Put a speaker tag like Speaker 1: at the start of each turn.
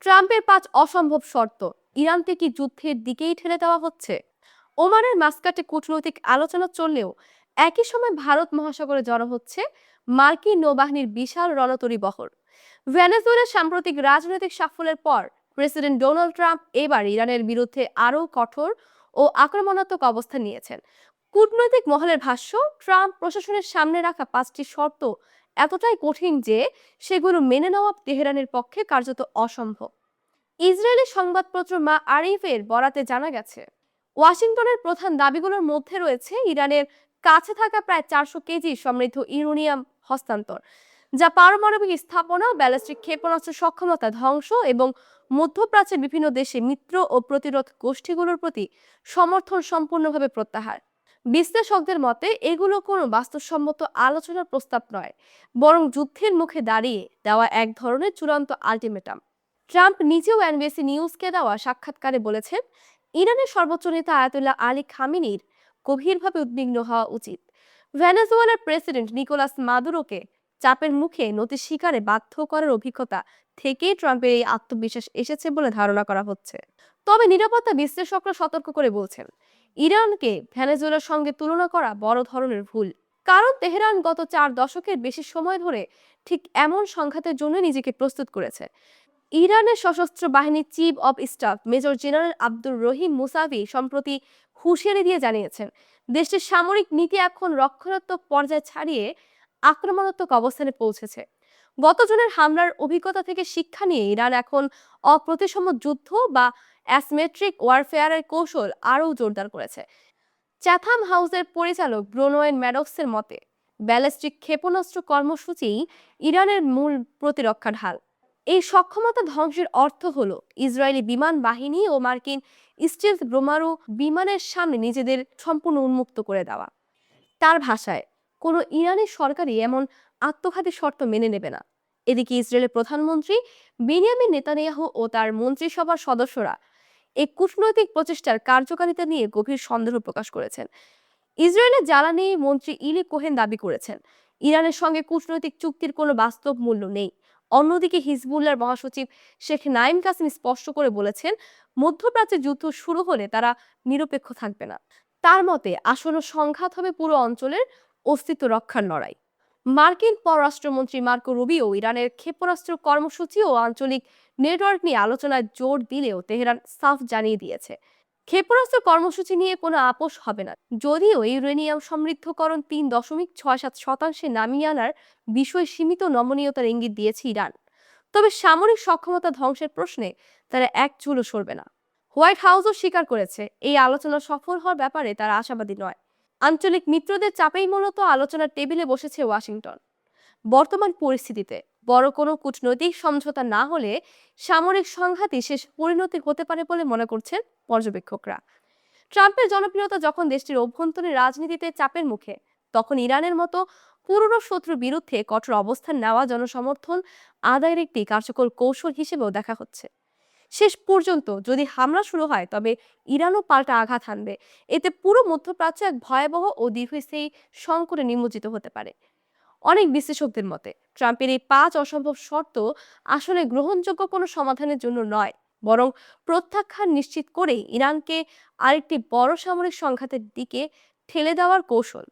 Speaker 1: ট্রাম্পের 5 অসম্ভব শর্ত ইরানকে কি যুদ্ধের দিকেই ঠেলে দেওয়া হচ্ছে? ওমানের মাস্কাটে কূটনৈতিক আলোচনা চললেও একই সময় ভারত মহাসাগরে জড়ো হচ্ছে মার্কিন নৌবাহিনীর বিশাল রণতরী বহর। ভেনেজুয়েলার সাম্প্রতিক রাজনৈতিক সাফল্যের পর প্রেসিডেন্ট ডোনাল্ড ট্রাম্প এবার ইরানের বিরুদ্ধে আরও কঠোর ও আক্রমণাত্মক অবস্থান নিয়েছেন। কূটনৈতিক মহলের ভাষ্য, ট্রাম্প প্রশাসনের সামনে রাখা 5টি শর্ত এতটাই কঠিন যে সেগুলো মেনে নেওয়া তেহরানের পক্ষে কার্যত অসম্ভব। ইসরায়েলি সংবাদপত্র মা আরিফের বরাতে জানা গেছে, ওয়াশিংটনের প্রধান দাবিগুলোর মধ্যে রয়েছে ইরানের কাছে থাকা প্রায় 400 কেজি সমৃদ্ধ ইউরেনিয়াম হস্তান্তর, যা পারমাণবিক স্থাপনা, ব্যালিস্টিক ক্ষেপণাস্ত্র সক্ষমতা ধ্বংস এবং মধ্যপ্রাচ্যের বিভিন্ন দেশে মিত্র ও প্রতিরোধ গোষ্ঠীগুলোর প্রতি সমর্থন সম্পূর্ণভাবে প্রত্যাহার। বিশ্লেষকদের মতে এগুলো কোনো বাস্তবসম্মত আলোচনার প্রস্তাব নয়, বরং যুদ্ধের মুখে দাঁড়িয়ে দেওয়া এক ধরনের চূড়ান্ত আলটিমেটাম। ট্রাম্প নিজেও এনবিসি নিউজকে দেওয়া সাক্ষাৎকারে বলেছেন, ইরানের সর্বোচ্চ নেতা আয়াতুল্লাহ আলী খামেনির গভীরভাবে উদ্বিগ্ন হওয়া উচিত। ভেনেজুয়েলার প্রেসিডেন্ট নিকোলাস মাদুরোকে চাপের মুখে নতি স্বীকারে বাধ্য করার অভিজ্ঞতা থেকেই ট্রাম্পের এই আত্মবিশ্বাস এসেছে বলে ধারণা করা হচ্ছে। তবে নিরাপত্তা বিশ্লেষকরা সতর্ক করে বলছেন, ইরানকে ভেনেজুয়েলার সঙ্গে তুলনা করা বড় ধরনের ভুল। কারণ তেহরান গত 4 দশকের বেশি সময় ধরে ঠিক এমন সংঘাতের জন্য নিজেকে প্রস্তুত করেছে। ইরানের সশস্ত্র বাহিনীর chief of staff major general Abdur Rahim Musavi সম্প্রতি হুঁশিয়ারি দিয়ে জানিয়েছেন, দেশটির সামরিক নীতি এখন রক্ষণাত্মক পর্যায়ে ছাড়িয়ে আক্রমণাত্মক অবস্থানে পৌঁছেছে। গত জনের হামলার অভিজ্ঞতা থেকে শিক্ষা নিয়ে ইরান এখন অপ্রতিসম যুদ্ধ বা অ্যাসমেট্রিক ওয়ারফেয়ারের কৌশল আরও জোরদার করেছে। চ্যাথাম হাউসের পরিচালক ব্রোনোয়েন ম্যাডক্সের মতে, ব্যালিস্টিক ক্ষেপণাস্ত্র কর্মসূচি ইরানের মূল প্রতিরক্ষা ঢাল। এই সক্ষমতা ধ্বংসের অর্থ হলো ইসরায়েলি বিমান বাহিনী ও মার্কিন স্টিলথ বোমারু বিমানের সামনে নিজেদের সম্পূর্ণ উন্মুক্ত করে দেওয়া। তার ভাষায়, কোনো ইরানি সরকারই এমন আত্মঘাতী শর্ত মেনে নেবে না। এদিকে ইসরায়েলের প্রধানমন্ত্রী বেনিয়ামিন নেতানিয়াহু ও তার মন্ত্রিসভার সদস্যরা এই কূটনৈতিক প্রচেষ্টার কার্যকারিতা নিয়ে গভীর সন্দেহ প্রকাশ করেছেন। ইসরায়েলের জ্বালানি মন্ত্রী ইলি কোহেন দাবি করেছেন, ইরানের সঙ্গে কূটনৈতিক চুক্তির কোনো বাস্তব মূল্য নেই। অন্যদিকে হিজবুল্লাহর মহাসচিব শেখ নাইম কাসিম স্পষ্ট করে বলেছেন, মধ্যপ্রাচ্যে যুদ্ধ শুরু হলে তারা নিরপেক্ষ থাকবে না। তার মতে আসন্ন সংঘাত হবে পুরো অঞ্চলের অস্তিত্ব রক্ষার লড়াই। মার্কিন পররাষ্ট্রমন্ত্রী মার্কো রুবিও ইরানের ক্ষেপণাস্ত্র কর্মসূচি ও আঞ্চলিক নেটওয়ার্ক নিয়ে আলোচনায় জোর দিলেও তেহরান সাফ জানিয়ে দিয়েছে, ক্ষেপণাস্ত্র কর্মসূচি নিয়ে কোনো আপোষ হবে না। যদিও ইউরেনিয়াম সমৃদ্ধকরণ 3.67% নামিয়ে আনার বিষয়ে সীমিত নমনীয়তার ইঙ্গিত দিয়েছে ইরান, তবে সামরিক সক্ষমতা ধ্বংসের প্রশ্নে তারা এক চুলও সরবে না। হোয়াইট হাউসও স্বীকার করেছে, এই আলোচনা সফল হওয়ার ব্যাপারে তারা আশাবাদী নয়। আঞ্চলিক মিত্রদের চাপেই মূলত আলোচনার টেবিলে বসেছে ওয়াশিংটন। বর্তমান পরিস্থিতিতে বড় কোনো কূটনৈতিক সমঝোতা না হলে সামরিক সংঘাতই শেষ পরিণতি হতে পারে বলে মনে করছেন পর্যবেক্ষকরা। ট্রাম্পের জনপ্রিয়তা যখন দেশটির অভ্যন্তরীণ রাজনীতিতে চাপের মুখে, তখন ইরানের মতো পুরনো শত্রুর বিরুদ্ধে কঠোর অবস্থান নেওয়া জনসমর্থন আদায়ের একটি কার্যকর কৌশল হিসেবেও দেখা হচ্ছে। শেষ পর্যন্ত যদি হামলা শুরু হয়, তবে ইরানও পাল্টা আঘাত হানবে। এতে পুরো মধ্যপ্রাচ্য এক ভয়াবহ ও দীর্ঘস্থায়ী সংকটে নিমজ্জিত হতে পারে। অনেক বিশ্লেষকদের মতে ট্রাম্পের এই 5 অসম্ভব শর্ত আসলে গ্রহণযোগ্য কোনো সমাধানের জন্য নয়, বরং প্রত্যাখ্যান নিশ্চিত করে ইরানকে আরেকটি বড় সামরিক সংঘাতের দিকে ঠেলে দেওয়ার কৌশল।